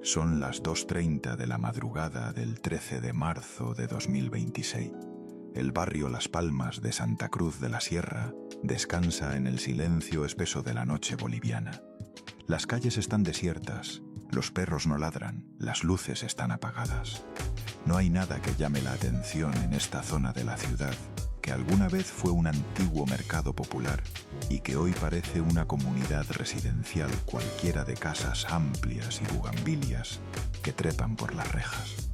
Son las 2:30 de la madrugada del 13 de marzo de 2026. El barrio Las Palmas de Santa Cruz de la Sierra descansa en el silencio espeso de la noche boliviana. Las calles están desiertas, los perros no ladran, las luces están apagadas. No hay nada que llame la atención en esta zona de la ciudad, que alguna vez fue un antiguo mercado popular y que hoy parece una comunidad residencial cualquiera de casas amplias y bugambilias que trepan por las rejas.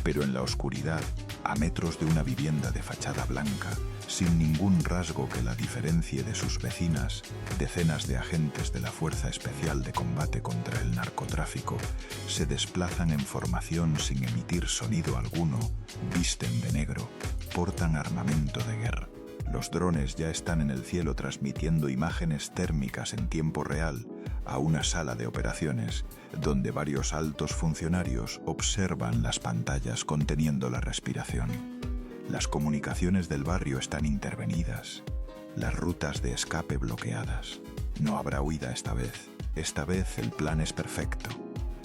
Pero en la oscuridad, a metros de una vivienda de fachada blanca, sin ningún rasgo que la diferencie de sus vecinas, decenas de agentes de la Fuerza Especial de Combate contra el Narcotráfico se desplazan en formación sin emitir sonido alguno, visten de negro, portan armamento de guerra. Los drones ya están en el cielo transmitiendo imágenes térmicas en tiempo real a una sala de operaciones donde varios altos funcionarios observan las pantallas conteniendo la respiración. Las comunicaciones del barrio están intervenidas, las rutas de escape bloqueadas. No habrá huida esta vez. Esta vez el plan es perfecto.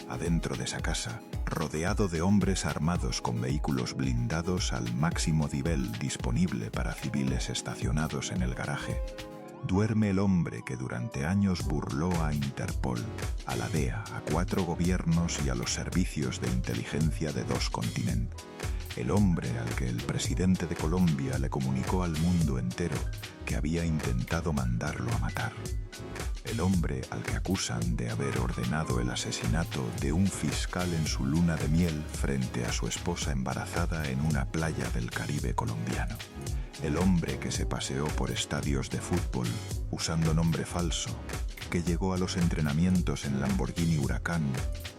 Adentro de esa casa, rodeado de hombres armados con vehículos blindados al máximo nivel disponible para civiles estacionados en el garaje, duerme el hombre que durante años burló a Interpol, a la DEA, a 4 gobiernos y a los servicios de inteligencia de 2 continentes. El hombre al que el presidente de Colombia le comunicó al mundo entero que había intentado mandarlo a matar. El hombre al que acusan de haber ordenado el asesinato de un fiscal en su luna de miel frente a su esposa embarazada en una playa del Caribe colombiano. El hombre que se paseó por estadios de fútbol usando nombre falso, que llegó a los entrenamientos en Lamborghini Huracán,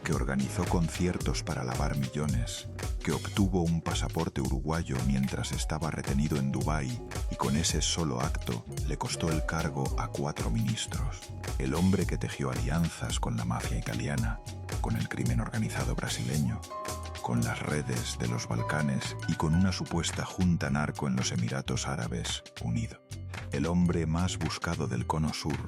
que organizó conciertos para lavar millones, que obtuvo un pasaporte uruguayo mientras estaba retenido en Dubái y con ese solo acto le costó el cargo a 4 ministros. El hombre que tejió alianzas con la mafia italiana, con el crimen organizado brasileño, con las redes de los Balcanes y con una supuesta junta narco en los Emiratos Árabes Unidos. El hombre más buscado del Cono Sur,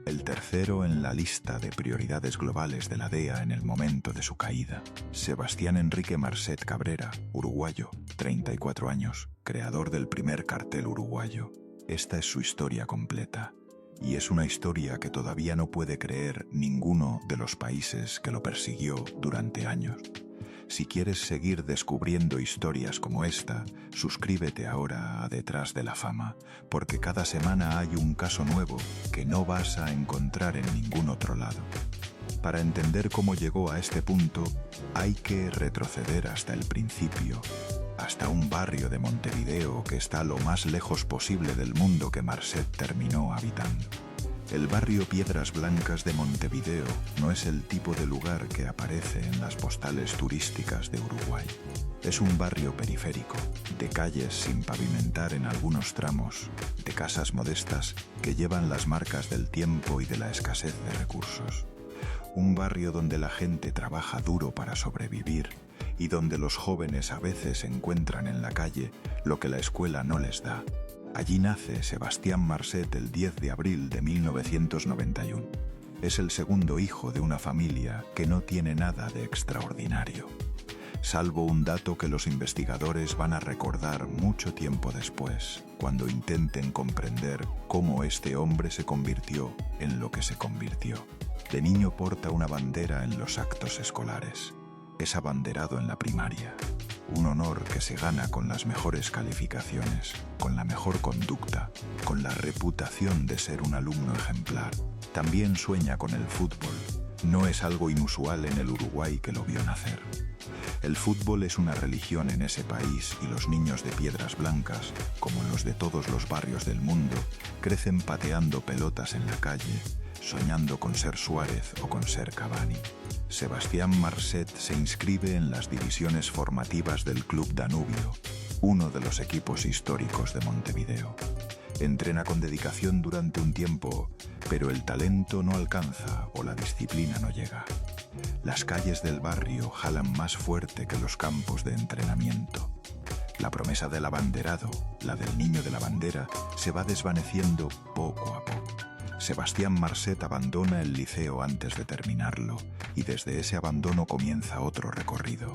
el tercero en la lista de prioridades globales de la DEA en el momento de su caída. Sebastián Enrique Marcet Cabrera, uruguayo, 34 años, creador del primer cartel uruguayo. Esta es su historia completa, y es una historia que todavía no puede creer ninguno de los países que lo persiguió durante años. Si quieres seguir descubriendo historias como esta, suscríbete ahora a Detrás de la Fama, porque cada semana hay un caso nuevo que no vas a encontrar en ningún otro lado. Para entender cómo llegó a este punto, hay que retroceder hasta el principio, hasta un barrio de Montevideo que está lo más lejos posible del mundo que Marcet terminó habitando. El barrio Piedras Blancas de Montevideo no es el tipo de lugar que aparece en las postales turísticas de Uruguay. Es un barrio periférico, de calles sin pavimentar en algunos tramos, de casas modestas que llevan las marcas del tiempo y de la escasez de recursos. Un barrio donde la gente trabaja duro para sobrevivir y donde los jóvenes a veces encuentran en la calle lo que la escuela no les da. Allí nace Sebastián Marcet el 10 de abril de 1991. Es el segundo hijo de una familia que no tiene nada de extraordinario, salvo un dato que los investigadores van a recordar mucho tiempo después, cuando intenten comprender cómo este hombre se convirtió en lo que se convirtió. De niño porta una bandera en los actos escolares. Es abanderado en la primaria. Un honor que se gana con las mejores calificaciones, con la mejor conducta, con la reputación de ser un alumno ejemplar. También sueña con el fútbol. No es algo inusual en el Uruguay que lo vio nacer. El fútbol es una religión en ese país y los niños de Piedras Blancas, como los de todos los barrios del mundo, crecen pateando pelotas en la calle, soñando con ser Suárez o con ser Cavani. Sebastián Marcet se inscribe en las divisiones formativas del Club Danubio, uno de los equipos históricos de Montevideo. Entrena con dedicación durante un tiempo, pero el talento no alcanza o la disciplina no llega. Las calles del barrio jalan más fuerte que los campos de entrenamiento. La promesa del abanderado, la del niño de la bandera, se va desvaneciendo poco a poco. Sebastián Marcet abandona el liceo antes de terminarlo, y desde ese abandono comienza otro recorrido.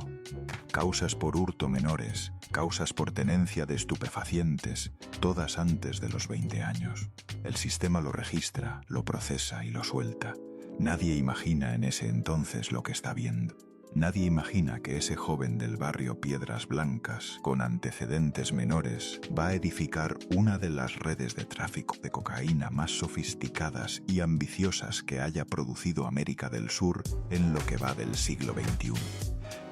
Causas por hurto menores, causas por tenencia de estupefacientes, todas antes de los 20 años. El sistema lo registra, lo procesa y lo suelta. Nadie imagina en ese entonces lo que está viendo. Nadie imagina que ese joven del barrio Piedras Blancas, con antecedentes menores, va a edificar una de las redes de tráfico de cocaína más sofisticadas y ambiciosas que haya producido América del Sur en lo que va del siglo XXI.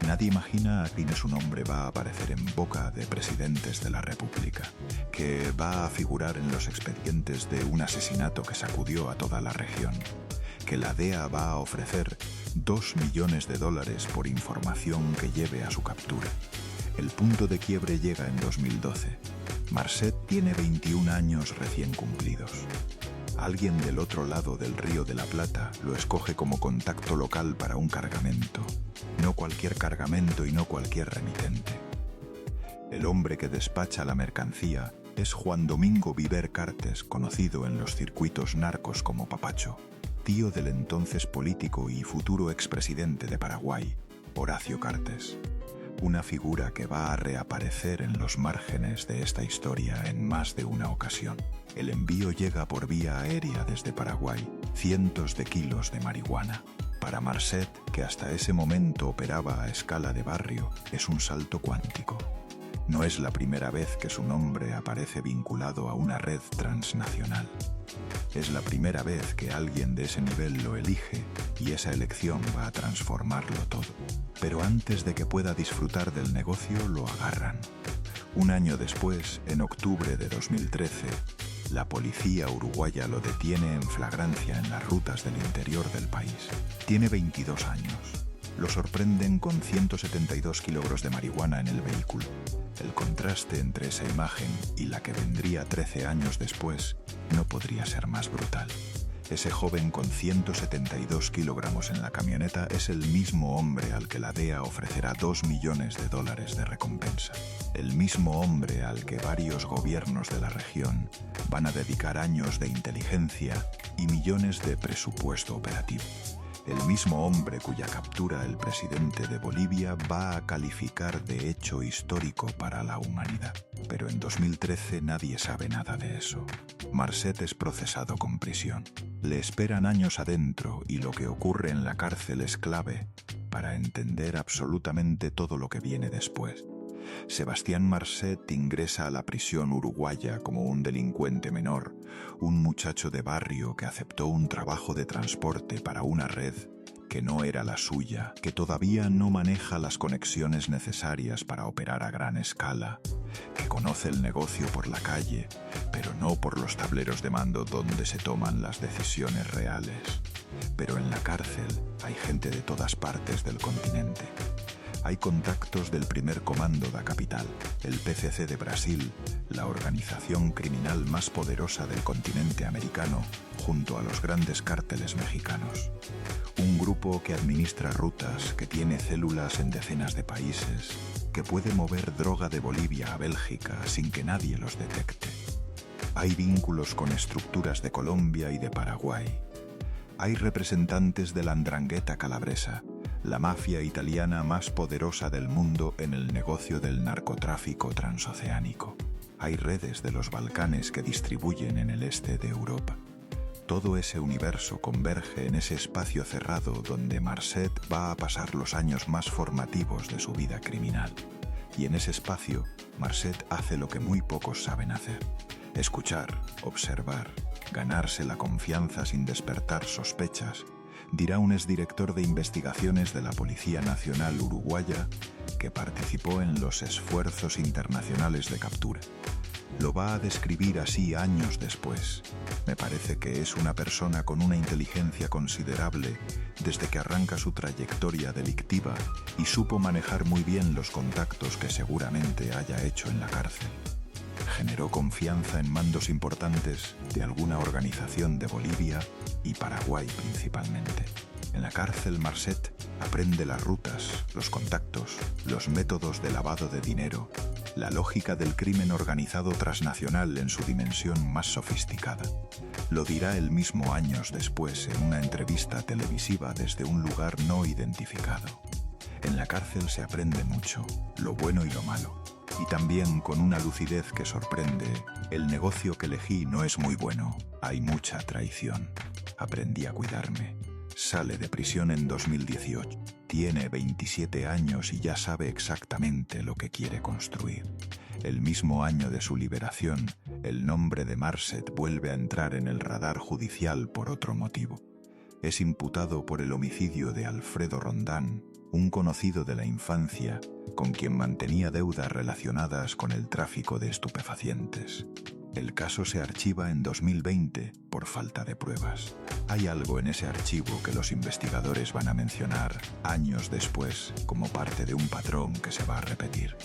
Nadie imagina que su nombre va a aparecer en boca de presidentes de la República, que va a figurar en los expedientes de un asesinato que sacudió a toda la región, que la DEA va a ofrecer $2 millones por información que lleve a su captura. El punto de quiebre llega en 2012. Marcet tiene 21 años recién cumplidos. Alguien del otro lado del Río de la Plata lo escoge como contacto local para un cargamento. No cualquier cargamento y no cualquier remitente. El hombre que despacha la mercancía es Juan Domingo Viver Cartes, conocido en los circuitos narcos como Papacho, tío del entonces político y futuro expresidente de Paraguay, Horacio Cartes. Una figura que va a reaparecer en los márgenes de esta historia en más de una ocasión. El envío llega por vía aérea desde Paraguay, cientos de kilos de marihuana. Para Marcet, que hasta ese momento operaba a escala de barrio, es un salto cuántico. No es la primera vez que su nombre aparece vinculado a una red transnacional. Es la primera vez que alguien de ese nivel lo elige y esa elección va a transformarlo todo. Pero antes de que pueda disfrutar del negocio, lo agarran. Un año después, en octubre de 2013, la policía uruguaya lo detiene en flagrancia en las rutas del interior del país. Tiene 22 años. Lo sorprenden con 172 kilogramos de marihuana en el vehículo. El contraste entre esa imagen y la que vendría 13 años después no podría ser más brutal. Ese joven con 172 kilogramos en la camioneta es el mismo hombre al que la DEA ofrecerá $2 millones de recompensa. El mismo hombre al que varios gobiernos de la región van a dedicar años de inteligencia y millones de presupuesto operativo. El mismo hombre cuya captura el presidente de Bolivia va a calificar de hecho histórico para la humanidad. Pero en 2013 nadie sabe nada de eso. Marcet es procesado con prisión. Le esperan años adentro y lo que ocurre en la cárcel es clave para entender absolutamente todo lo que viene después. Sebastián Marcet ingresa a la prisión uruguaya como un delincuente menor, un muchacho de barrio que aceptó un trabajo de transporte para una red que no era la suya, que todavía no maneja las conexiones necesarias para operar a gran escala, que conoce el negocio por la calle, pero no por los tableros de mando donde se toman las decisiones reales. Pero en la cárcel hay gente de todas partes del continente. Hay contactos del primer comando da capital, el PCC de Brasil, la organización criminal más poderosa del continente americano, junto a los grandes cárteles mexicanos. Un grupo que administra rutas, que tiene células en decenas de países, que puede mover droga de Bolivia a Bélgica sin que nadie los detecte. Hay vínculos con estructuras de Colombia y de Paraguay. Hay representantes de la 'Ndrangheta calabresa, la mafia italiana más poderosa del mundo en el negocio del narcotráfico transoceánico. Hay redes de los Balcanes que distribuyen en el este de Europa. Todo ese universo converge en ese espacio cerrado donde Marcet va a pasar los años más formativos de su vida criminal. Y en ese espacio, Marcet hace lo que muy pocos saben hacer: escuchar, observar, ganarse la confianza sin despertar sospechas, dirá un exdirector de investigaciones de la Policía Nacional Uruguaya que participó en los esfuerzos internacionales de captura. Lo va a describir así años después. Me parece que es una persona con una inteligencia considerable desde que arranca su trayectoria delictiva y supo manejar muy bien los contactos que seguramente haya hecho en la cárcel. Generó confianza en mandos importantes de alguna organización de Bolivia y Paraguay principalmente. En la cárcel, Marcet aprende las rutas, los contactos, los métodos de lavado de dinero la lógica del crimen organizado transnacional en su dimensión más sofisticada. Lo dirá él mismo años después en una entrevista televisiva desde un lugar no identificado. En la cárcel se aprende mucho, lo bueno y lo malo. Y también, con una lucidez que sorprende, el negocio que elegí no es muy bueno, hay mucha traición. Aprendí a cuidarme. Sale de prisión en 2018. Tiene 27 años y ya sabe exactamente lo que quiere construir. El mismo año de su liberación, el nombre de Marset vuelve a entrar en el radar judicial por otro motivo. Es imputado por el homicidio de Alfredo Rondán, un conocido de la infancia con quien mantenía deudas relacionadas con el tráfico de estupefacientes. El caso se archiva en 2020 por falta de pruebas. Hay algo en ese archivo que los investigadores van a mencionar años después como parte de un patrón que se va a repetir.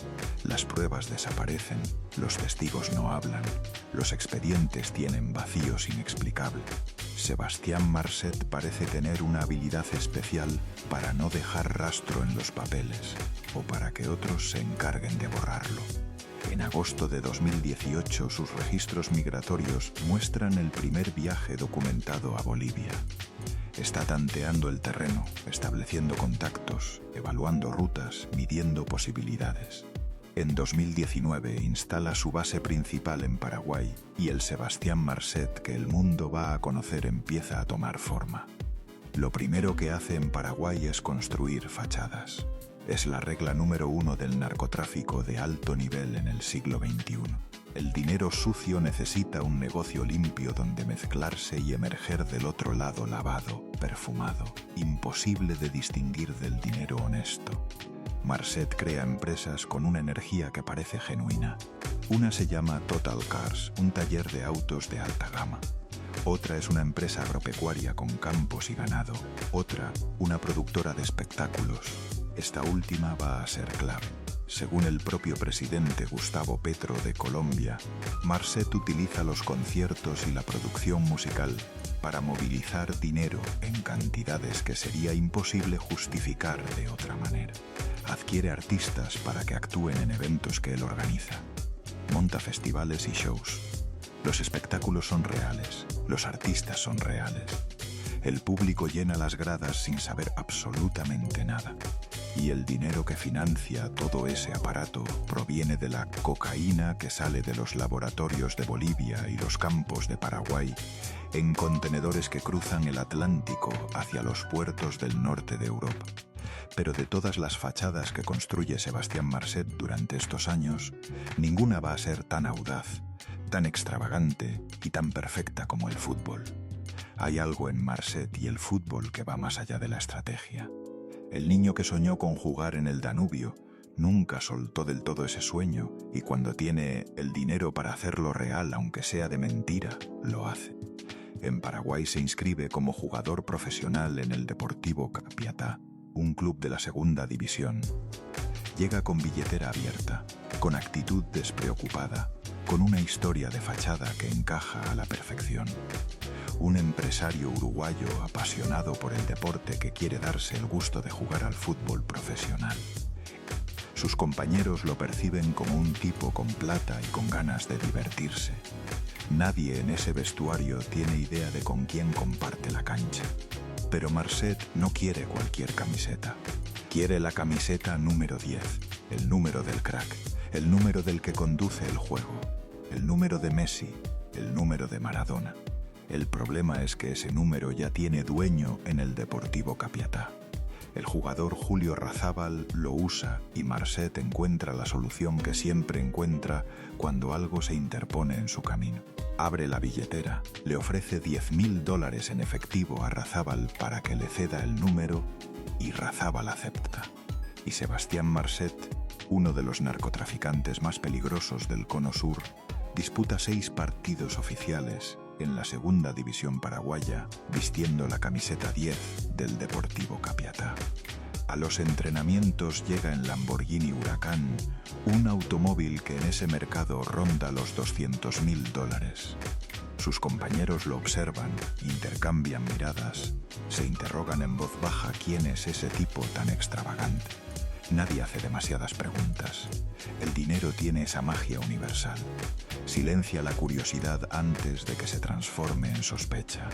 Las pruebas desaparecen, los testigos no hablan, los expedientes tienen vacíos inexplicables. Sebastián Marset parece tener una habilidad especial para no dejar rastro en los papeles o para que otros se encarguen de borrarlo. En agosto de 2018, sus registros migratorios muestran el primer viaje documentado a Bolivia. Está tanteando el terreno, estableciendo contactos, evaluando rutas, midiendo posibilidades. En 2019 instala su base principal en Paraguay y el Sebastián Marset que el mundo va a conocer empieza a tomar forma. Lo primero que hace en Paraguay es construir fachadas. Es la regla número 1 del narcotráfico de alto nivel en el siglo XXI. El dinero sucio necesita un negocio limpio donde mezclarse y emerger del otro lado lavado, perfumado, imposible de distinguir del dinero honesto. Marset crea empresas con una energía que parece genuina. Una se llama Total Cars, un taller de autos de alta gama. Otra es una empresa agropecuaria con campos y ganado. Otra, una productora de espectáculos. Esta última va a ser clave. Según el propio presidente Gustavo Petro de Colombia, Marset utiliza los conciertos y la producción musical para movilizar dinero en cantidades que sería imposible justificar de otra manera. Adquiere artistas para que actúen en eventos que él organiza. Monta festivales y shows. Los espectáculos son reales, los artistas son reales. El público llena las gradas sin saber absolutamente nada. Y el dinero que financia todo ese aparato proviene de la cocaína que sale de los laboratorios de Bolivia y los campos de Paraguay en contenedores que cruzan el Atlántico hacia los puertos del norte de Europa. Pero de todas las fachadas que construye Sebastián Marset durante estos años, ninguna va a ser tan audaz, tan extravagante y tan perfecta como el fútbol. Hay algo en Marset y el fútbol que va más allá de la estrategia. El niño que soñó con jugar en el Danubio nunca soltó del todo ese sueño y cuando tiene el dinero para hacerlo real, aunque sea de mentira, lo hace. En Paraguay se inscribe como jugador profesional en el Deportivo Capiatá, un club de la segunda división. Llega con billetera abierta, con actitud despreocupada, con una historia de fachada que encaja a la perfección. Un empresario uruguayo apasionado por el deporte que quiere darse el gusto de jugar al fútbol profesional. Sus compañeros lo perciben como un tipo con plata y con ganas de divertirse. Nadie en ese vestuario tiene idea de con quién comparte la cancha. Pero Marset no quiere cualquier camiseta. Quiere la camiseta número 10, el número del crack, el número del que conduce el juego, el número de Messi, el número de Maradona. El problema es que ese número ya tiene dueño en el Deportivo Capiatá. El jugador Julio Razábal lo usa y Marset encuentra la solución que siempre encuentra cuando algo se interpone en su camino. Abre la billetera, le ofrece $10.000 en efectivo a Razábal para que le ceda el número y Razábal acepta. Y Sebastián Marset, uno de los narcotraficantes más peligrosos del Cono Sur, disputa 6 partidos oficiales en la segunda división paraguaya, vistiendo la camiseta 10 del Deportivo Capiatá. A los entrenamientos llega en Lamborghini Huracán, un automóvil que en ese mercado ronda los $200.000. Sus compañeros lo observan, intercambian miradas, se interrogan en voz baja quién es ese tipo tan extravagante. Nadie hace demasiadas preguntas. El dinero tiene esa magia universal. Silencia la curiosidad antes de que se transforme en sospecha.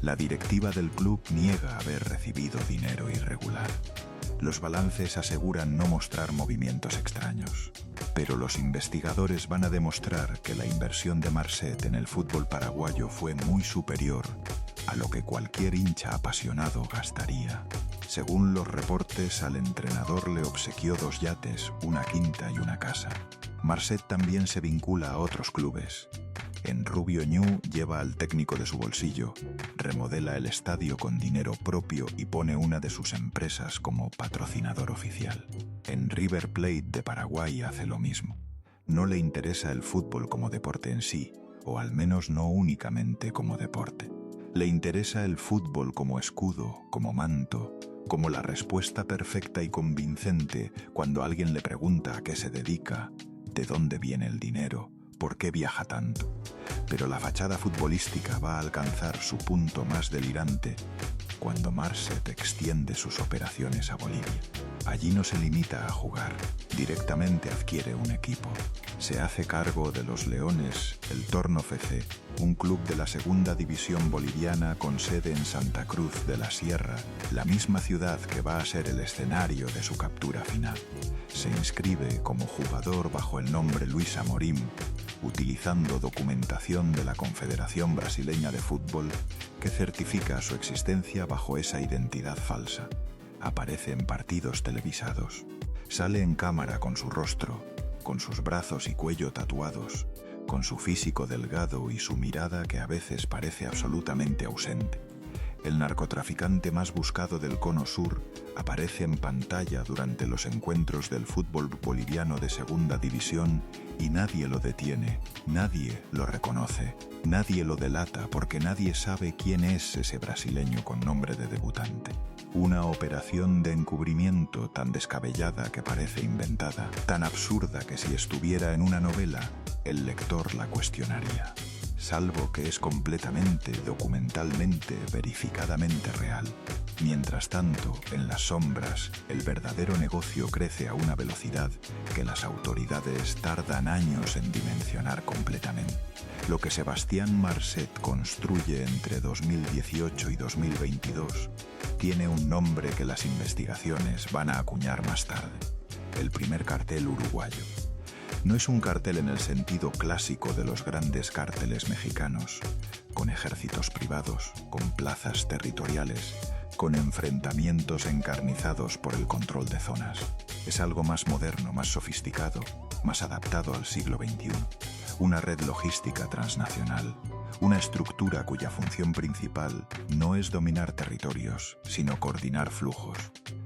La directiva del club niega haber recibido dinero irregular. Los balances aseguran no mostrar movimientos extraños. Pero los investigadores van a demostrar que la inversión de Marcet en el fútbol paraguayo fue muy superior a lo que cualquier hincha apasionado gastaría. Según los reportes, al entrenador le obsequió 2 yates, una quinta y una casa. Marcet también se vincula a otros clubes. En Rubio Ñu lleva al técnico de su bolsillo, remodela el estadio con dinero propio y pone una de sus empresas como patrocinador oficial. En River Plate de Paraguay hace lo mismo. No le interesa el fútbol como deporte en sí, o al menos no únicamente como deporte. Le interesa el fútbol como escudo, como manto, como la respuesta perfecta y convincente cuando alguien le pregunta a qué se dedica, de dónde viene el dinero, por qué viaja tanto. Pero la fachada futbolística va a alcanzar su punto más delirante cuando Marcet extiende sus operaciones a Bolivia. Allí no se limita a jugar, directamente adquiere un equipo. Se hace cargo de los Leones, el Torno FC, un club de la segunda división boliviana con sede en Santa Cruz de la Sierra, la misma ciudad que va a ser el escenario de su captura final. Se inscribe como jugador bajo el nombre Luis Amorim, utilizando documentación de la Confederación Brasileña de Fútbol que certifica su existencia bajo esa identidad falsa. Aparece en partidos televisados. Sale en cámara con su rostro, con sus brazos y cuello tatuados, con su físico delgado y su mirada que a veces parece absolutamente ausente. El narcotraficante más buscado del Cono Sur aparece en pantalla durante los encuentros del fútbol boliviano de segunda división y nadie lo detiene, nadie lo reconoce, nadie lo delata porque nadie sabe quién es ese brasileño con nombre de debutante. Una operación de encubrimiento tan descabellada que parece inventada, tan absurda que si estuviera en una novela, el lector la cuestionaría. Salvo que es completamente, documentalmente, verificadamente real. Mientras tanto, en las sombras, el verdadero negocio crece a una velocidad que las autoridades tardan años en dimensionar completamente. Lo que Sebastián Marcet construye entre 2018 y 2022 tiene un nombre que las investigaciones van a acuñar más tarde: el primer cartel uruguayo. No es un cartel en el sentido clásico de los grandes cárteles mexicanos, con ejércitos privados, con plazas territoriales, con enfrentamientos encarnizados por el control de zonas. Es algo más moderno, más sofisticado, más adaptado al siglo XXI. Una red logística transnacional, una estructura cuya función principal no es dominar territorios, sino coordinar flujos.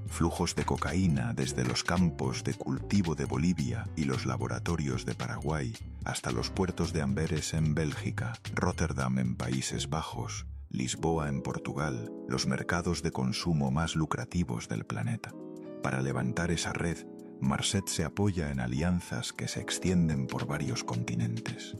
Flujos de cocaína desde los campos de cultivo de Bolivia y los laboratorios de Paraguay hasta los puertos de Amberes en Bélgica, Rotterdam en Países Bajos, Lisboa en Portugal, los mercados de consumo más lucrativos del planeta. Para levantar esa red, Marcet se apoya en alianzas que se extienden por varios continentes.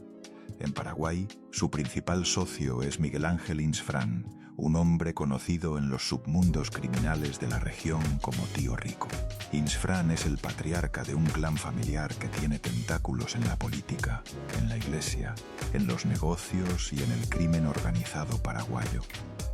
En Paraguay, su principal socio es Miguel Ángel Insfrán, un hombre conocido en los submundos criminales de la región como Tío Rico. Insfrán es el patriarca de un clan familiar que tiene tentáculos en la política, en la iglesia, en los negocios y en el crimen organizado paraguayo.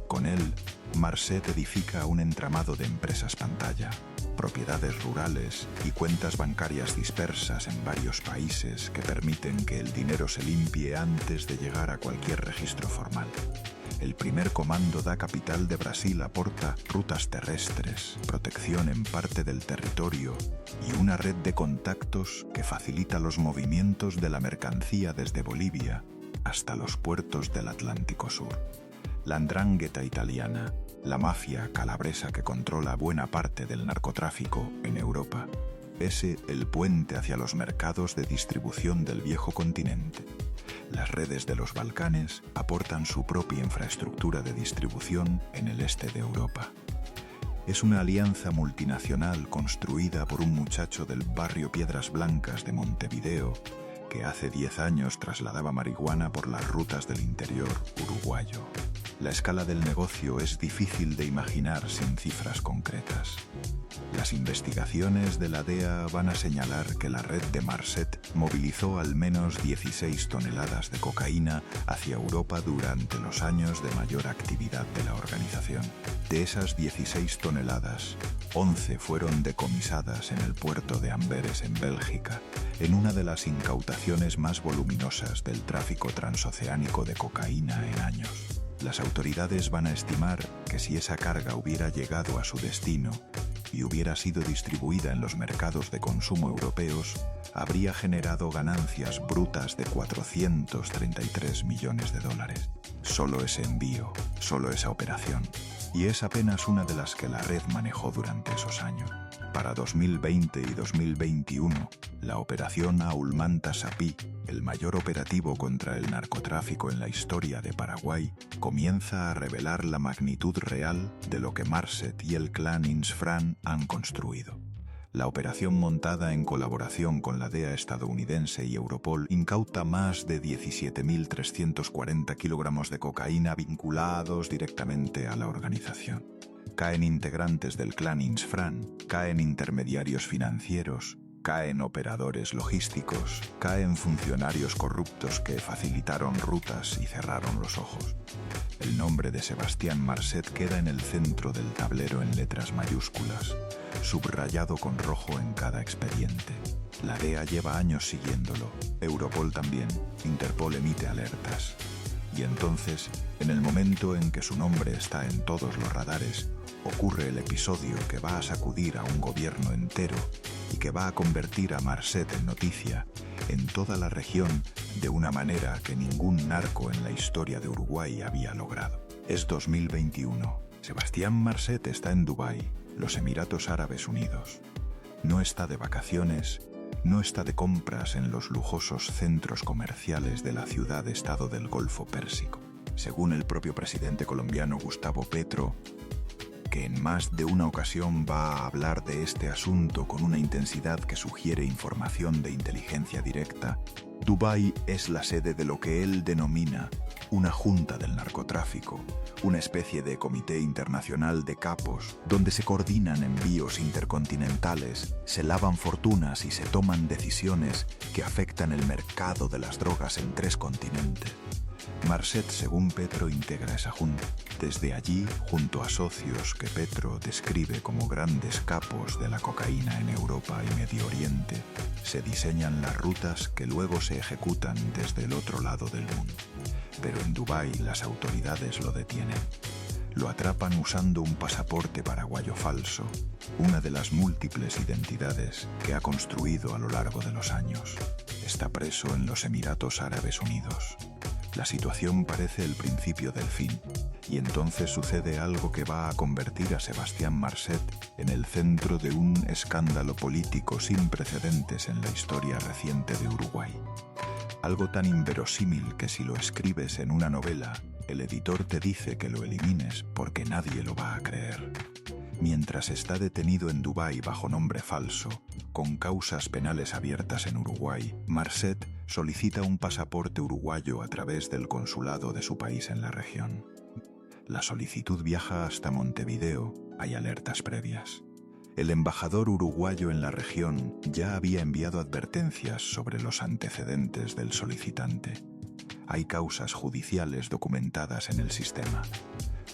Con él, Marcet edifica un entramado de empresas pantalla, propiedades rurales y cuentas bancarias dispersas en varios países que permiten que el dinero se limpie antes de llegar a cualquier registro formal. El primer comando da capital de Brasil aporta rutas terrestres, protección en parte del territorio y una red de contactos que facilita los movimientos de la mercancía desde Bolivia hasta los puertos del Atlántico Sur. La 'ndrangheta italiana, la mafia calabresa que controla buena parte del narcotráfico en Europa, es el puente hacia los mercados de distribución del viejo continente. Las redes de los Balcanes aportan su propia infraestructura de distribución en el este de Europa. Es una alianza multinacional construida por un muchacho del barrio Piedras Blancas de Montevideo que hace 10 años trasladaba marihuana por las rutas del interior uruguayo. La escala del negocio es difícil de imaginar sin cifras concretas. Las investigaciones de la DEA van a señalar que la red de Marcet movilizó al menos 16 toneladas de cocaína hacia Europa durante los años de mayor actividad de la organización. De esas 16 toneladas, 11 fueron decomisadas en el puerto de Amberes, en Bélgica, en una de las incautaciones más voluminosas del tráfico transoceánico de cocaína en años. Las autoridades van a estimar que si esa carga hubiera llegado a su destino y hubiera sido distribuida en los mercados de consumo europeos, habría generado ganancias brutas de 433 millones de dólares. Solo ese envío, solo esa operación. Y es apenas una de las que la red manejó durante esos años. Para 2020 y 2021, la operación Aulmanta Sapí, el mayor operativo contra el narcotráfico en la historia de Paraguay, comienza a revelar la magnitud real de lo que Marcet y el clan Insfran han construido. La operación, montada en colaboración con la DEA estadounidense y Europol, incauta más de 17.340 kilogramos de cocaína vinculados directamente a la organización. Caen integrantes del clan Insfran, caen intermediarios financieros, caen operadores logísticos, caen funcionarios corruptos que facilitaron rutas y cerraron los ojos. El nombre de Sebastián Marcet queda en el centro del tablero en letras mayúsculas, subrayado con rojo en cada expediente. La DEA lleva años siguiéndolo, Europol también, Interpol emite alertas. Y entonces, en el momento en que su nombre está en todos los radares, ocurre el episodio que va a sacudir a un gobierno entero y que va a convertir a Marcet en noticia en toda la región de una manera que ningún narco en la historia de Uruguay había logrado. Es 2021. Sebastián Marcet está en Dubái, los Emiratos Árabes Unidos. No está de vacaciones, no está de compras en los lujosos centros comerciales de la ciudad-estado del Golfo Pérsico. Según el propio presidente colombiano Gustavo Petro, que en más de una ocasión va a hablar de este asunto con una intensidad que sugiere información de inteligencia directa, Dubái es la sede de lo que él denomina una junta del narcotráfico, una especie de comité internacional de capos, donde se coordinan envíos intercontinentales, se lavan fortunas y se toman decisiones que afectan el mercado de las drogas en 3 continentes. Marcet, según Petro, integra esa junta. Desde allí, junto a socios que Petro describe como grandes capos de la cocaína en Europa y Medio Oriente, se diseñan las rutas que luego se ejecutan desde el otro lado del mundo. Pero en Dubái las autoridades lo detienen. Lo atrapan usando un pasaporte paraguayo falso, una de las múltiples identidades que ha construido a lo largo de los años. Está preso en los Emiratos Árabes Unidos. La situación parece el principio del fin, y entonces sucede algo que va a convertir a Sebastián Marcet en el centro de un escándalo político sin precedentes en la historia reciente de Uruguay. Algo tan inverosímil que si lo escribes en una novela, el editor te dice que lo elimines porque nadie lo va a creer. Mientras está detenido en Dubái bajo nombre falso, con causas penales abiertas en Uruguay, Marcet solicita un pasaporte uruguayo a través del consulado de su país en la región. La solicitud viaja hasta Montevideo, hay alertas previas. El embajador uruguayo en la región ya había enviado advertencias sobre los antecedentes del solicitante. Hay causas judiciales documentadas en el sistema.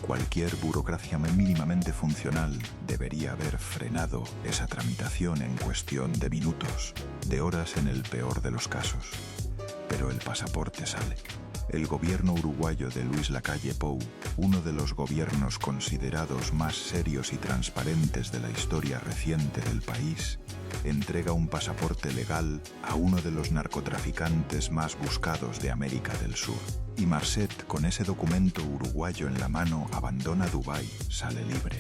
Cualquier burocracia mínimamente funcional debería haber frenado esa tramitación en cuestión de minutos, de horas en el peor de los casos. Pero el pasaporte sale. El gobierno uruguayo de Luis Lacalle Pou, uno de los gobiernos considerados más serios y transparentes de la historia reciente del país, entrega un pasaporte legal a uno de los narcotraficantes más buscados de América del Sur. Y Marcet, con ese documento uruguayo en la mano, abandona Dubái, sale libre.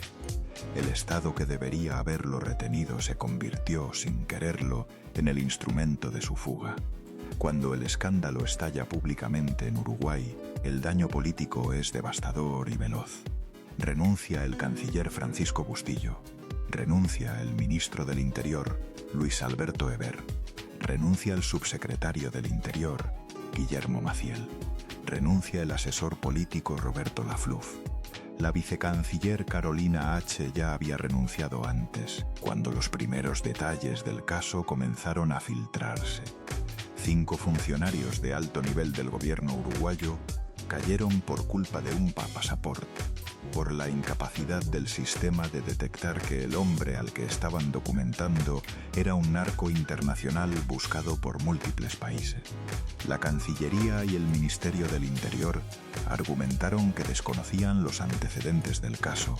El Estado que debería haberlo retenido se convirtió, sin quererlo, en el instrumento de su fuga. Cuando el escándalo estalla públicamente en Uruguay, el daño político es devastador y veloz. Renuncia el canciller Francisco Bustillo. Renuncia el ministro del Interior, Luis Alberto Heber. Renuncia el subsecretario del Interior, Guillermo Maciel. renuncia el asesor político Roberto Lafluf. La vicecanciller Carolina H. ya había renunciado antes, cuando los primeros detalles del caso comenzaron a filtrarse. 5 funcionarios de alto nivel del gobierno uruguayo cayeron por culpa de un pasaporte, por la incapacidad del sistema de detectar que el hombre al que estaban documentando era un narco internacional buscado por múltiples países. La Cancillería y el Ministerio del Interior argumentaron que desconocían los antecedentes del caso,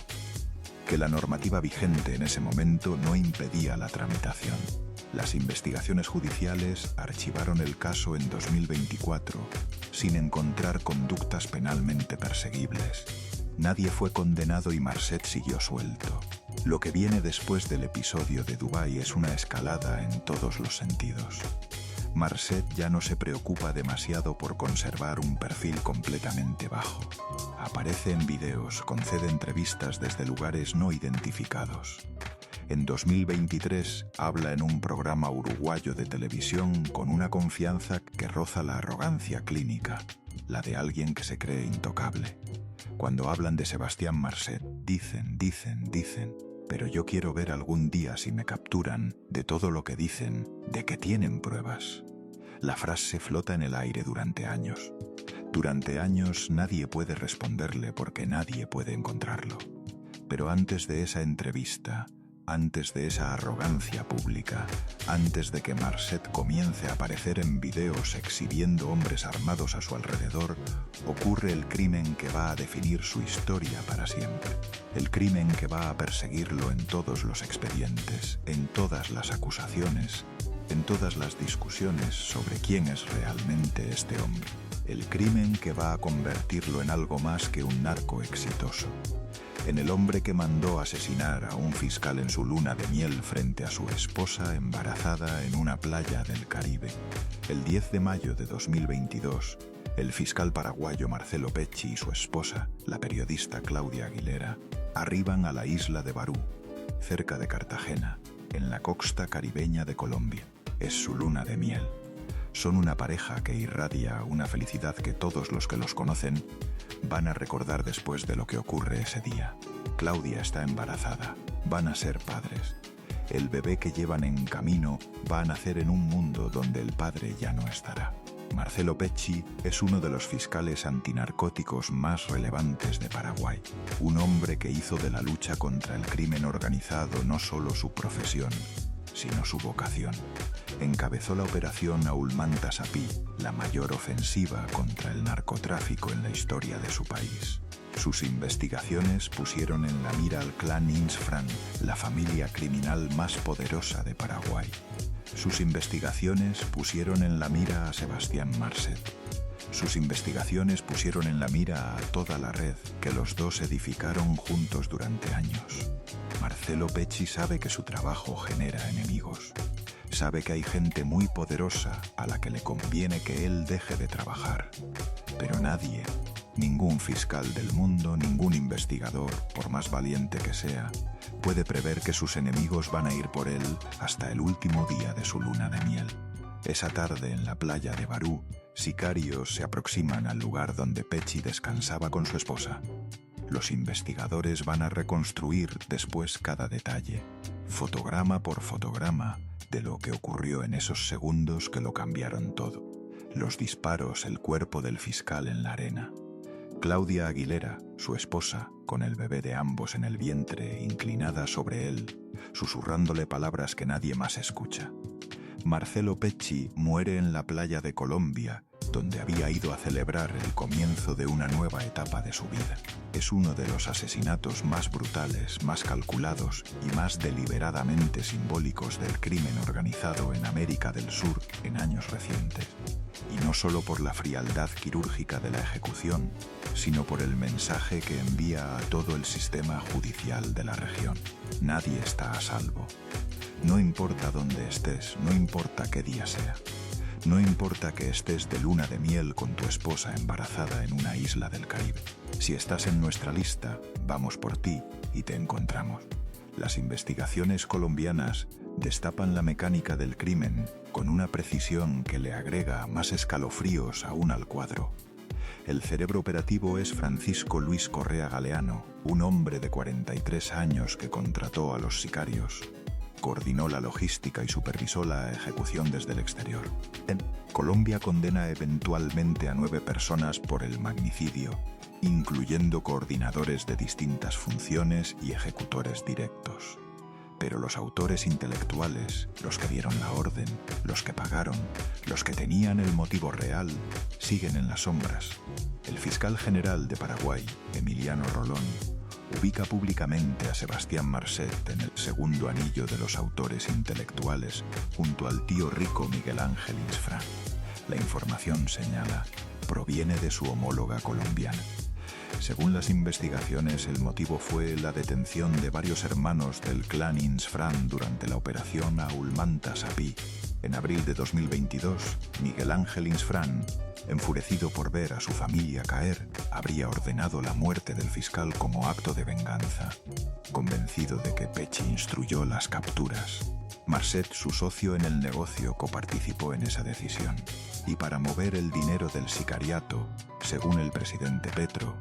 que la normativa vigente en ese momento no impedía la tramitación. Las investigaciones judiciales archivaron el caso en 2024, sin encontrar conductas penalmente perseguibles. Nadie fue condenado y Marcet siguió suelto. Lo que viene después del episodio de Dubái es una escalada en todos los sentidos. Marcet ya no se preocupa demasiado por conservar un perfil completamente bajo. Aparece en vídeos, concede entrevistas desde lugares no identificados. En 2023 habla en un programa uruguayo de televisión con una confianza que roza la arrogancia clínica, la de alguien que se cree intocable. Cuando hablan de Sebastián Marcet, dicen, pero yo quiero ver algún día si me capturan de todo lo que dicen, de que tienen pruebas. La frase flota en el aire durante años. Durante años nadie puede responderle porque nadie puede encontrarlo. Pero antes de esa entrevista, antes de esa arrogancia pública, antes de que Marcet comience a aparecer en videos exhibiendo hombres armados a su alrededor, ocurre el crimen que va a definir su historia para siempre. El crimen que va a perseguirlo en todos los expedientes, en todas las acusaciones, en todas las discusiones sobre quién es realmente este hombre. El crimen que va a convertirlo en algo más que un narco exitoso. En el hombre que mandó asesinar a un fiscal en su luna de miel frente a su esposa embarazada en una playa del Caribe. El 10 de mayo de 2022, el fiscal paraguayo Marcelo Pecci y su esposa, la periodista Claudia Aguilera, arriban a la isla de Barú, cerca de Cartagena, en la costa caribeña de Colombia. Es su luna de miel. Son una pareja que irradia una felicidad que todos los que los conocen van a recordar después de lo que ocurre ese día. Claudia está embarazada, van a ser padres. El bebé que llevan en camino va a nacer en un mundo donde el padre ya no estará. Marcelo Pecci es uno de los fiscales antinarcóticos más relevantes de Paraguay. Un hombre que hizo de la lucha contra el crimen organizado no solo su profesión, sino su vocación. Encabezó la operación Aulmanta Sapí, la mayor ofensiva contra el narcotráfico en la historia de su país. Sus investigaciones pusieron en la mira al clan Insfran, la familia criminal más poderosa de Paraguay. Sus investigaciones pusieron en la mira a Sebastián Marcet. Sus investigaciones pusieron en la mira a toda la red que los dos edificaron juntos durante años. Marcelo Pecci sabe que su trabajo genera enemigos. Sabe que hay gente muy poderosa a la que le conviene que él deje de trabajar. Pero nadie, ningún fiscal del mundo, ningún investigador, por más valiente que sea, puede prever que sus enemigos van a ir por él hasta el último día de su luna de miel. Esa tarde en la playa de Barú, sicarios se aproximan al lugar donde Pecci descansaba con su esposa. Los investigadores van a reconstruir después cada detalle, fotograma por fotograma, de lo que ocurrió en esos segundos que lo cambiaron todo. Los disparos, el cuerpo del fiscal en la arena. Claudia Aguilera, su esposa, con el bebé de ambos en el vientre, inclinada sobre él, susurrándole palabras que nadie más escucha. Marcelo Pecci muere en la playa de Colombia, donde había ido a celebrar el comienzo de una nueva etapa de su vida. Es uno de los asesinatos más brutales, más calculados y más deliberadamente simbólicos del crimen organizado en América del Sur en años recientes. Y no solo por la frialdad quirúrgica de la ejecución, sino por el mensaje que envía a todo el sistema judicial de la región. Nadie está a salvo. No importa dónde estés, no importa qué día sea. No importa que estés de luna de miel con tu esposa embarazada en una isla del Caribe. Si estás en nuestra lista, vamos por ti y te encontramos. Las investigaciones colombianas destapan la mecánica del crimen con una precisión que le agrega más escalofríos aún al cuadro. El cerebro operativo es Francisco Luis Correa Galeano, un hombre de 43 años que contrató a los sicarios, coordinó la logística y supervisó la ejecución desde el exterior. Colombia condena eventualmente a 9 personas por el magnicidio, incluyendo coordinadores de distintas funciones y ejecutores directos. Pero los autores intelectuales, los que dieron la orden, los que pagaron, los que tenían el motivo real, siguen en las sombras. El fiscal general de Paraguay, Emiliano Rolón, ubica públicamente a Sebastián Marcet en el segundo anillo de los autores intelectuales, junto al tío rico Miguel Ángel Insfrán. La información, señala, proviene de su homóloga colombiana. Según las investigaciones, el motivo fue la detención de varios hermanos del clan Insfrán durante la operación Aulmanta Sapí. En abril de 2022, Miguel Ángel Insfrán, enfurecido por ver a su familia caer, habría ordenado la muerte del fiscal como acto de venganza. Convencido de que Pecci instruyó las capturas, Marcet, su socio en el negocio, coparticipó en esa decisión. Y para mover el dinero del sicariato, según el presidente Petro,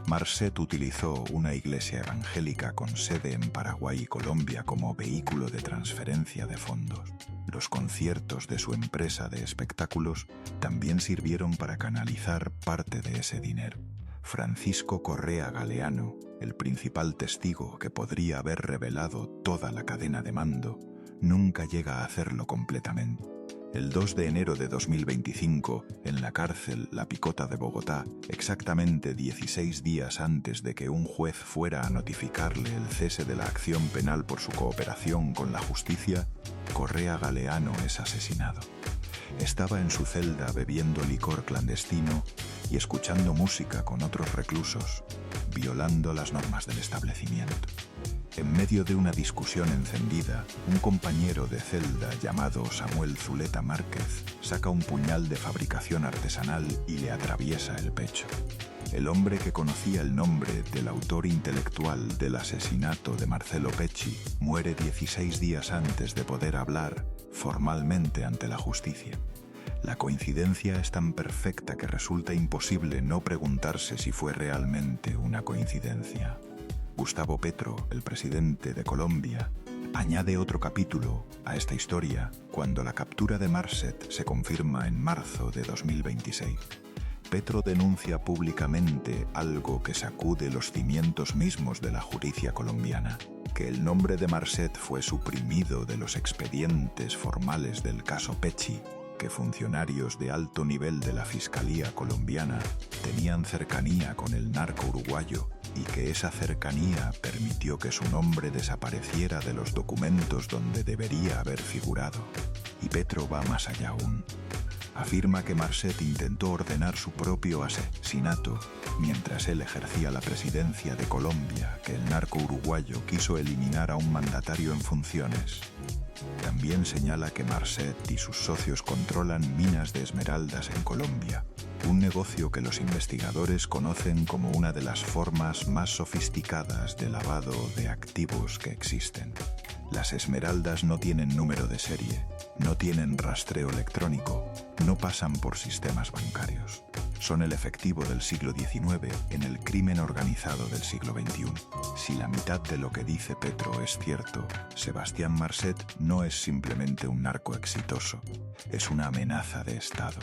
Marcet utilizó una iglesia evangélica con sede en Paraguay y Colombia como vehículo de transferencia de fondos. Los conciertos de su empresa de espectáculos también sirvieron para canalizar parte de ese dinero. Francisco Correa Galeano, el principal testigo que podría haber revelado toda la cadena de mando, nunca llega a hacerlo completamente. El 2 de enero de 2025, en la cárcel La Picota de Bogotá, exactamente 16 días antes de que un juez fuera a notificarle el cese de la acción penal por su cooperación con la justicia, Correa Galeano es asesinado. Estaba en su celda bebiendo licor clandestino y escuchando música con otros reclusos, violando las normas del establecimiento. En medio de una discusión encendida, un compañero de celda llamado Samuel Zuleta Márquez saca un puñal de fabricación artesanal y le atraviesa el pecho. El hombre, que conocía el nombre del autor intelectual del asesinato de Marcelo Pecci, muere 16 días antes de poder hablar formalmente ante la justicia. La coincidencia es tan perfecta que resulta imposible no preguntarse si fue realmente una coincidencia. Gustavo Petro, el presidente de Colombia, añade otro capítulo a esta historia cuando la captura de Marcet se confirma en marzo de 2026. Petro denuncia públicamente algo que sacude los cimientos mismos de la justicia colombiana, que el nombre de Marcet fue suprimido de los expedientes formales del caso Pecci, que funcionarios de alto nivel de la Fiscalía colombiana tenían cercanía con el narco uruguayo y que esa cercanía permitió que su nombre desapareciera de los documentos donde debería haber figurado. Y Petro va más allá aún. Afirma que Marcet intentó ordenar su propio asesinato mientras él ejercía la presidencia de Colombia, que el narco uruguayo quiso eliminar a un mandatario en funciones. También señala que Marcet y sus socios controlan minas de esmeraldas en Colombia, un negocio que los investigadores conocen como una de las formas más sofisticadas de lavado de activos que existen. Las esmeraldas no tienen número de serie, no tienen rastreo electrónico, no pasan por sistemas bancarios. Son el efectivo del siglo XIX en el crimen organizado del siglo XXI. Si la mitad de lo que dice Petro es cierto, Sebastián Marcet no es simplemente un narco exitoso, es una amenaza de Estado.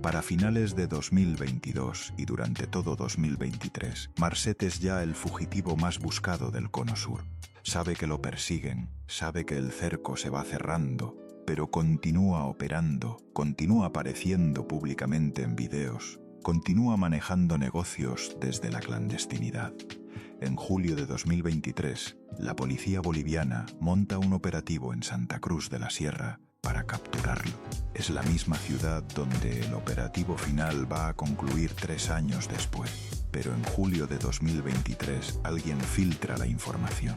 Para finales de 2022 y durante todo 2023, Marcet es ya el fugitivo más buscado del Cono Sur. Sabe que lo persiguen, sabe que el cerco se va cerrando, pero continúa operando, continúa apareciendo públicamente en videos, continúa manejando negocios desde la clandestinidad. En julio de 2023, la policía boliviana monta un operativo en Santa Cruz de la Sierra para capturarlo. Es la misma ciudad donde el operativo final va a concluir 3 años después. Pero en julio de 2023 alguien filtra la información.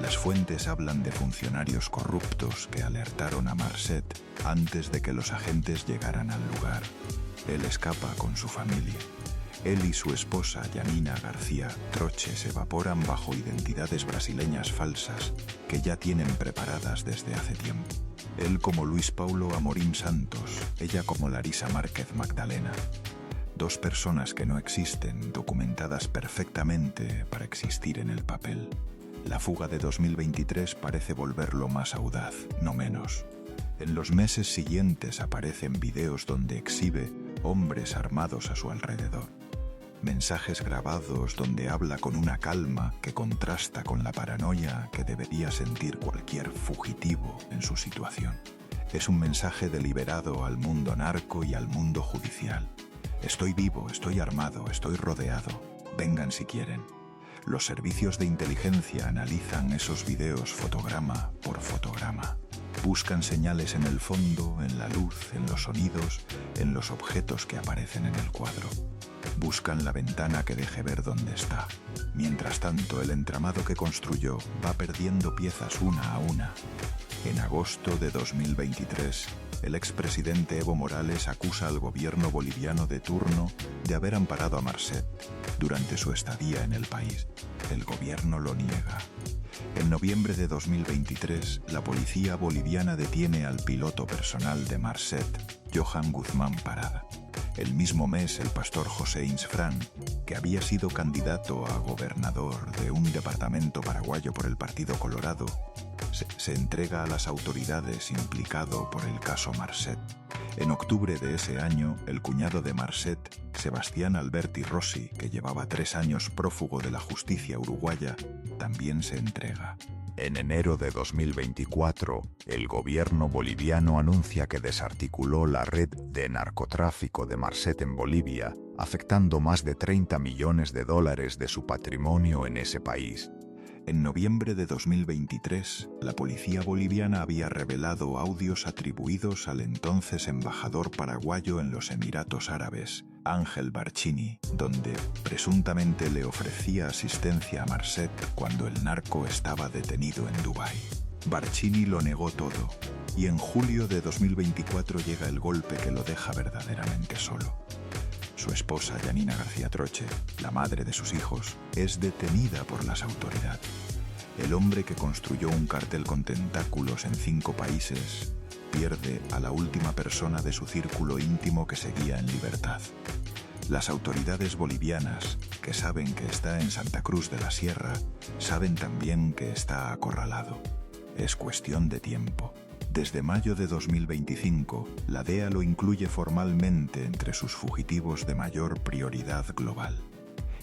Las fuentes hablan de funcionarios corruptos que alertaron a Marcet antes de que los agentes llegaran al lugar. Él escapa con su familia. Él y su esposa, Yanina García Troche, se evaporan bajo identidades brasileñas falsas que ya tienen preparadas desde hace tiempo. Él como Luis Paulo Amorim Santos, ella como Larisa Márquez Magdalena. Dos personas que no existen, documentadas perfectamente para existir en el papel. La fuga de 2023 parece volverlo más audaz, no menos. En los meses siguientes aparecen videos donde exhibe hombres armados a su alrededor. Mensajes grabados donde habla con una calma que contrasta con la paranoia que debería sentir cualquier fugitivo en su situación. Es un mensaje deliberado al mundo narco y al mundo judicial. Estoy vivo, estoy armado, estoy rodeado. Vengan si quieren. Los servicios de inteligencia analizan esos videos fotograma por fotograma. Buscan señales en el fondo, en la luz, en los sonidos, en los objetos que aparecen en el cuadro. Buscan la ventana que deje ver dónde está. Mientras tanto, el entramado que construyó va perdiendo piezas una a una. En agosto de 2023, el expresidente Evo Morales acusa al gobierno boliviano de turno de haber amparado a Marcet durante su estadía en el país. El gobierno lo niega. En noviembre de 2023, la policía boliviana detiene al piloto personal de Marcet, Johan Guzmán Parada. El mismo mes, el pastor José Insfrán, que había sido candidato a gobernador de un departamento paraguayo por el Partido Colorado, se entrega a las autoridades implicado por el caso Marcet. En octubre de ese año, el cuñado de Marcet, Sebastián Alberti Rossi, que llevaba 3 años prófugo de la justicia uruguaya, también se entrega. En enero de 2024, el gobierno boliviano anuncia que desarticuló la red de narcotráfico de Marcet en Bolivia, afectando más de 30 millones de dólares de su patrimonio en ese país. En noviembre de 2023, la policía boliviana había revelado audios atribuidos al entonces embajador paraguayo en los Emiratos Árabes, Ángel Barcini, donde presuntamente le ofrecía asistencia a Marcet cuando el narco estaba detenido en Dubái. Barcini lo negó todo, y en julio de 2024 llega el golpe que lo deja verdaderamente solo. Su esposa, Yanina García Troche, la madre de sus hijos, es detenida por las autoridades. El hombre que construyó un cartel con tentáculos en 5 países pierde a la última persona de su círculo íntimo que seguía en libertad. Las autoridades bolivianas, que saben que está en Santa Cruz de la Sierra, saben también que está acorralado. Es cuestión de tiempo. Desde mayo de 2025, la DEA lo incluye formalmente entre sus fugitivos de mayor prioridad global.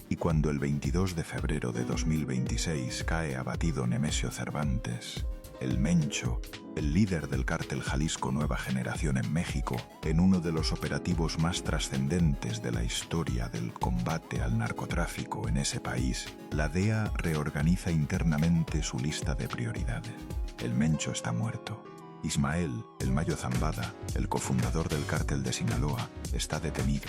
Y cuando el 22 de febrero de 2026 cae abatido Nemesio Cervantes, el Mencho, el líder del cártel Jalisco Nueva Generación en México, en uno de los operativos más trascendentes de la historia del combate al narcotráfico en ese país, la DEA reorganiza internamente su lista de prioridades. El Mencho está muerto. Ismael, el Mayo Zambada, el cofundador del cártel de Sinaloa, está detenido.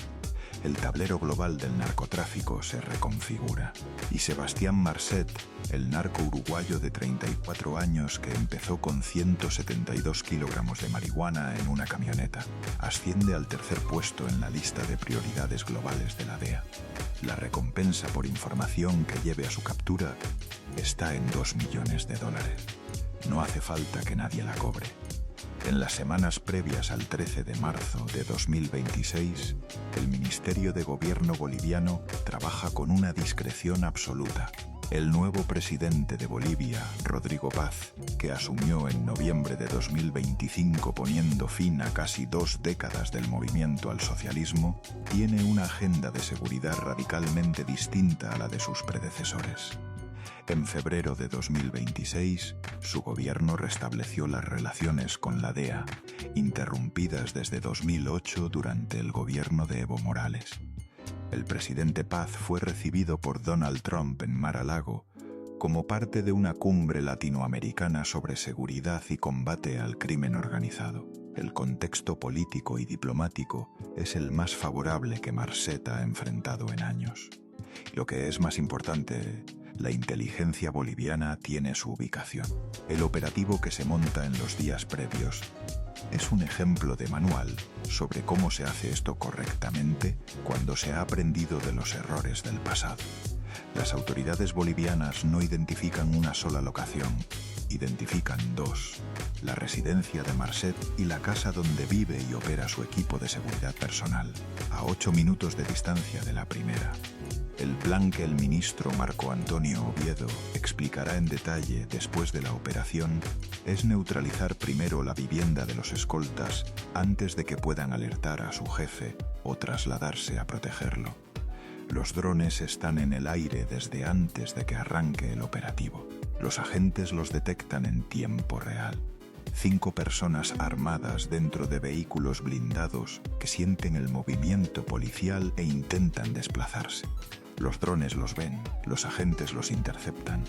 El tablero global del narcotráfico se reconfigura. Y Sebastián Marcet, el narco uruguayo de 34 años que empezó con 172 kilogramos de marihuana en una camioneta, asciende al 3er puesto en la lista de prioridades globales de la DEA. La recompensa por información que lleve a su captura está en $2 millones. No hace falta que nadie la cobre. En las semanas previas al 13 de marzo de 2026, el Ministerio de Gobierno boliviano trabaja con una discreción absoluta. El nuevo presidente de Bolivia, Rodrigo Paz, que asumió en noviembre de 2025 poniendo fin a casi 2 décadas del movimiento al socialismo, tiene una agenda de seguridad radicalmente distinta a la de sus predecesores. En febrero de 2026, su gobierno restableció las relaciones con la DEA, interrumpidas desde 2008 durante el gobierno de Evo Morales. El presidente Paz fue recibido por Donald Trump en Mar-a-Lago como parte de una cumbre latinoamericana sobre seguridad y combate al crimen organizado. El contexto político y diplomático es el más favorable que Marcet ha enfrentado en años. Lo que es más importante, La inteligencia boliviana tiene su ubicación. El operativo que se monta en los días previos es un ejemplo de manual sobre cómo se hace esto correctamente cuando se ha aprendido de los errores del pasado. Las autoridades bolivianas no identifican una sola locación, identifican dos: la residencia de Marcet y la casa donde vive y opera su equipo de seguridad personal, a 8 minutos de distancia de la primera. El plan que el ministro Marco Antonio Oviedo explicará en detalle después de la operación es neutralizar primero la vivienda de los escoltas antes de que puedan alertar a su jefe o trasladarse a protegerlo. Los drones están en el aire desde antes de que arranque el operativo. Los agentes los detectan en tiempo real. 5 personas armadas dentro de vehículos blindados que sienten el movimiento policial e intentan desplazarse. Los drones los ven, los agentes los interceptan.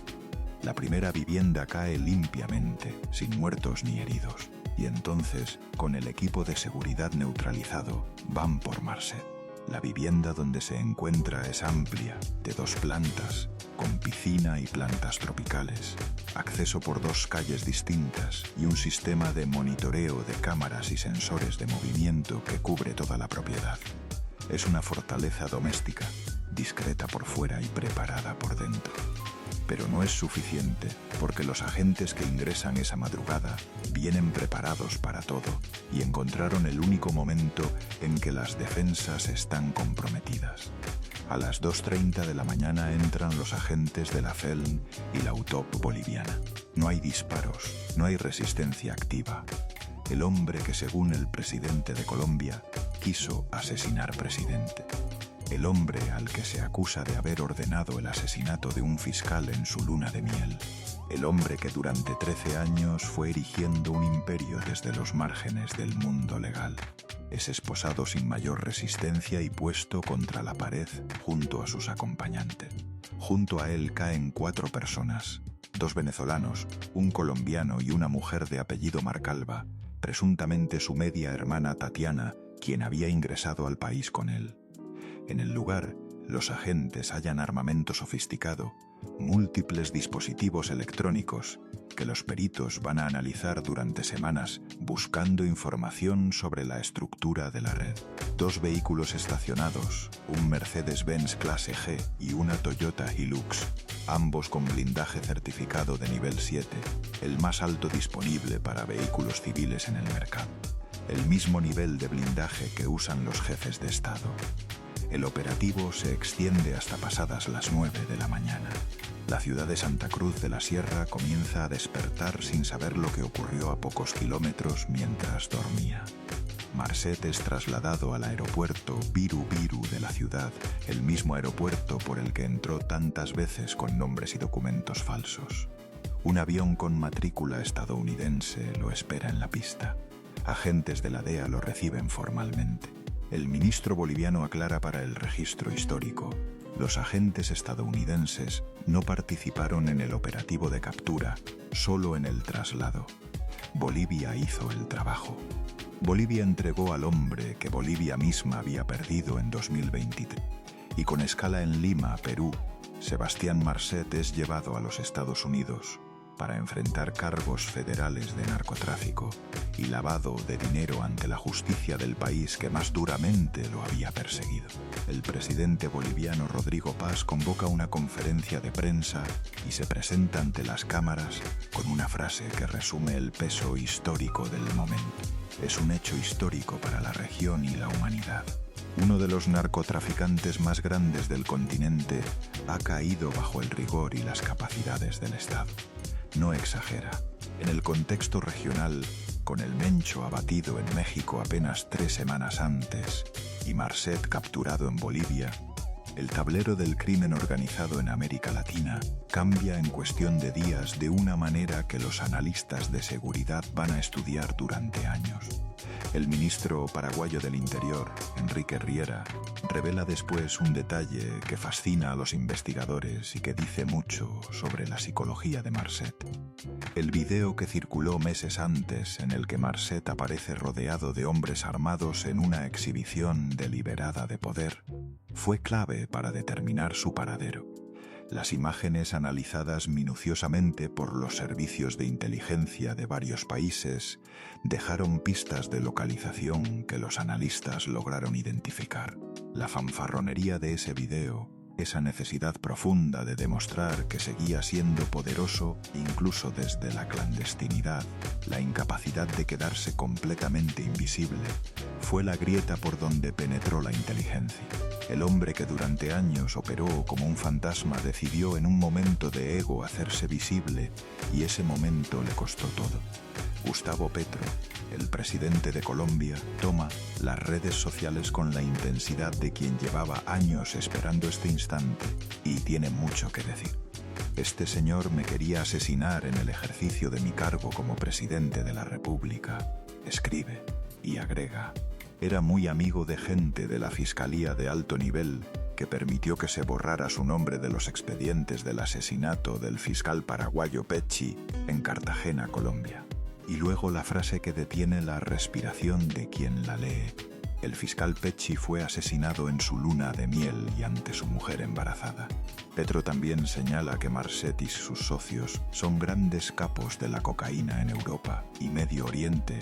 La primera vivienda cae limpiamente, sin muertos ni heridos. Y entonces, con el equipo de seguridad neutralizado, van por Marcet. La vivienda donde se encuentra es amplia, de 2 plantas, con piscina y plantas tropicales, acceso por 2 calles distintas y un sistema de monitoreo de cámaras y sensores de movimiento que cubre toda la propiedad. Es una fortaleza doméstica, discreta por fuera y preparada por dentro. Pero no es suficiente, porque los agentes que ingresan esa madrugada vienen preparados para todo y encontraron el único momento en que las defensas están comprometidas. A las 2:30 de la mañana entran los agentes de la FELN y la UTOP boliviana. No hay disparos, no hay resistencia activa. El hombre que, según el presidente de Colombia, quiso asesinar presidente. El hombre al que se acusa de haber ordenado el asesinato de un fiscal en su luna de miel. El hombre que durante 13 años fue erigiendo un imperio desde los márgenes del mundo legal. Es esposado sin mayor resistencia y puesto contra la pared junto a sus acompañantes. Junto a él caen 4 personas, 2 venezolanos, un colombiano y una mujer de apellido Marcalva, presuntamente su media hermana Tatiana, quien había ingresado al país con él. En el lugar, los agentes hallan armamento sofisticado, múltiples dispositivos electrónicos que los peritos van a analizar durante semanas buscando información sobre la estructura de la red. 2 vehículos estacionados, un Mercedes-Benz clase G y una Toyota Hilux, ambos con blindaje certificado de nivel 7, el más alto disponible para vehículos civiles en el mercado. El mismo nivel de blindaje que usan los jefes de Estado. El operativo se extiende hasta pasadas las 9 de la mañana. La ciudad de Santa Cruz de la Sierra comienza a despertar sin saber lo que ocurrió a pocos kilómetros mientras dormía. Marcet es trasladado al aeropuerto Viru Viru de la ciudad, el mismo aeropuerto por el que entró tantas veces con nombres y documentos falsos. Un avión con matrícula estadounidense lo espera en la pista. Agentes de la DEA lo reciben formalmente. El ministro boliviano aclara para el registro histórico: los agentes estadounidenses no participaron en el operativo de captura, solo en el traslado. Bolivia hizo el trabajo. Bolivia entregó al hombre que Bolivia misma había perdido en 2023. Y con escala en Lima, Perú, Sebastián Marcet es llevado a los Estados Unidos para enfrentar cargos federales de narcotráfico y lavado de dinero ante la justicia del país que más duramente lo había perseguido. El presidente boliviano Rodrigo Paz convoca una conferencia de prensa y se presenta ante las cámaras con una frase que resume el peso histórico del momento. Es un hecho histórico para la región y la humanidad. Uno de los narcotraficantes más grandes del continente ha caído bajo el rigor y las capacidades del Estado. No exagera. En el contexto regional, con el Mencho abatido en México apenas 3 semanas antes y Marcet capturado en Bolivia, el tablero del crimen organizado en América Latina cambia en cuestión de días de una manera que los analistas de seguridad van a estudiar durante años. El ministro paraguayo del Interior, Enrique Riera, revela después un detalle que fascina a los investigadores y que dice mucho sobre la psicología de Marcet. El video que circuló meses antes, en el que Marcet aparece rodeado de hombres armados en una exhibición deliberada de poder, fue clave para determinar su paradero. Las imágenes, analizadas minuciosamente por los servicios de inteligencia de varios países, dejaron pistas de localización que los analistas lograron identificar. La fanfarronería de ese video, esa necesidad profunda de demostrar que seguía siendo poderoso incluso desde la clandestinidad, la incapacidad de quedarse completamente invisible, fue la grieta por donde penetró la inteligencia. El hombre que durante años operó como un fantasma decidió en un momento de ego hacerse visible, y ese momento le costó todo. Gustavo Petro, el presidente de Colombia, toma las redes sociales con la intensidad de quien llevaba años esperando este instante y tiene mucho que decir. Este señor me quería asesinar en el ejercicio de mi cargo como presidente de la República, escribe, y agrega: era muy amigo de gente de la Fiscalía de alto nivel que permitió que se borrara su nombre de los expedientes del asesinato del fiscal paraguayo Pecci en Cartagena, Colombia. Y luego la frase que detiene la respiración de quien la lee. El fiscal Pecci fue asesinado en su luna de miel y ante su mujer embarazada. Petro también señala que Marset y sus socios son grandes capos de la cocaína en Europa y Medio Oriente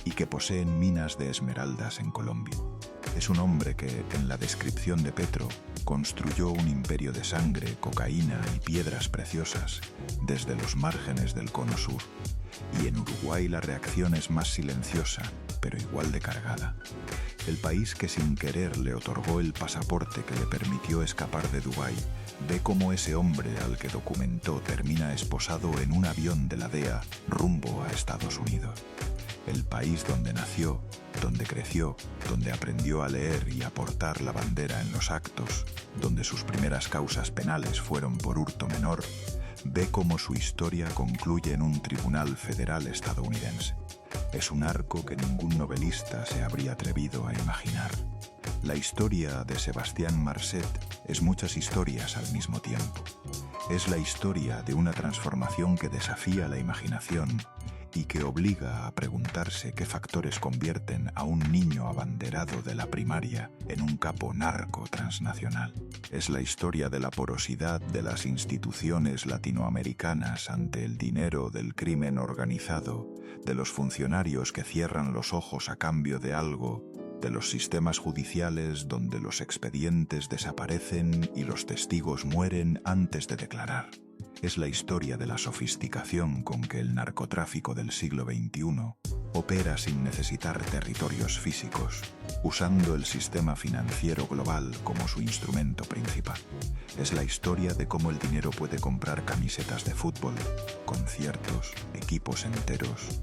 y que poseen minas de esmeraldas en Colombia. Es un hombre que, en la descripción de Petro, construyó un imperio de sangre, cocaína y piedras preciosas desde los márgenes del Cono Sur. Y en Uruguay la reacción es más silenciosa, pero igual de cargada. El país que sin querer le otorgó el pasaporte que le permitió escapar de Dubái, ve cómo ese hombre al que documentó termina esposado en un avión de la DEA rumbo a Estados Unidos. El país donde nació, donde creció, donde aprendió a leer y a portar la bandera en los actos, donde sus primeras causas penales fueron por hurto menor, ve cómo su historia concluye en un tribunal federal estadounidense. Es un arco que ningún novelista se habría atrevido a imaginar. La historia de Sebastián Marset es muchas historias al mismo tiempo. Es la historia de una transformación que desafía la imaginación y que obliga a preguntarse qué factores convierten a un niño abanderado de la primaria en un capo narco transnacional. Es la historia de la porosidad de las instituciones latinoamericanas ante el dinero del crimen organizado, de los funcionarios que cierran los ojos a cambio de algo, de los sistemas judiciales donde los expedientes desaparecen y los testigos mueren antes de declarar. Es la historia de la sofisticación con que el narcotráfico del siglo XXI opera sin necesitar territorios físicos, usando el sistema financiero global como su instrumento principal. Es la historia de cómo el dinero puede comprar camisetas de fútbol, conciertos, equipos enteros,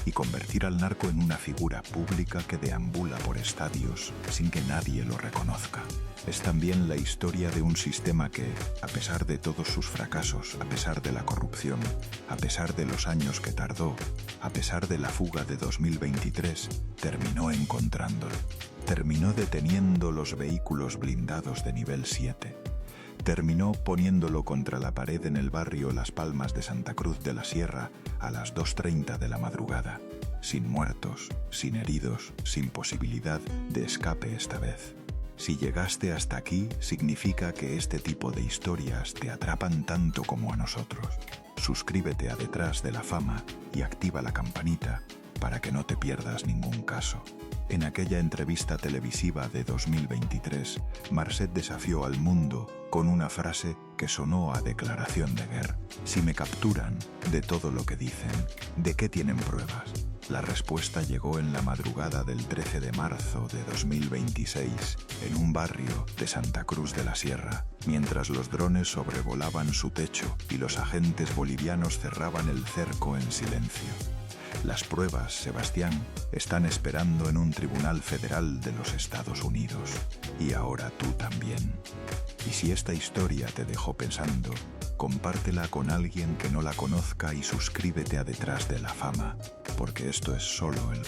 y convertir al narco en una figura pública que deambula por estadios sin que nadie lo reconozca. Es también la historia de un sistema que, a pesar de todos sus fracasos, a pesar de la corrupción, a pesar de los años que tardó, a pesar de la fuga de 2023, terminó encontrándolo. Terminó deteniendo los vehículos blindados de nivel 7. Terminó poniéndolo contra la pared en el barrio Las Palmas de Santa Cruz de la Sierra a las 2:30 de la madrugada, sin muertos, sin heridos, sin posibilidad de escape esta vez. Si llegaste hasta aquí, significa que este tipo de historias te atrapan tanto como a nosotros. Suscríbete a Detrás de la Fama y activa la campanita para que no te pierdas ningún caso. En aquella entrevista televisiva de 2023, Marset desafió al mundo con una frase que sonó a declaración de guerra. Si me capturan, de todo lo que dicen, ¿de qué tienen pruebas? La respuesta llegó en la madrugada del 13 de marzo de 2026, en un barrio de Santa Cruz de la Sierra, mientras los drones sobrevolaban su techo y los agentes bolivianos cerraban el cerco en silencio. Las pruebas, Sebastián, están esperando en un tribunal federal de los Estados Unidos. Y ahora tú también. Y si esta historia te dejó pensando, compártela con alguien que no la conozca y suscríbete a Detrás de la Fama, porque esto es solo el comienzo.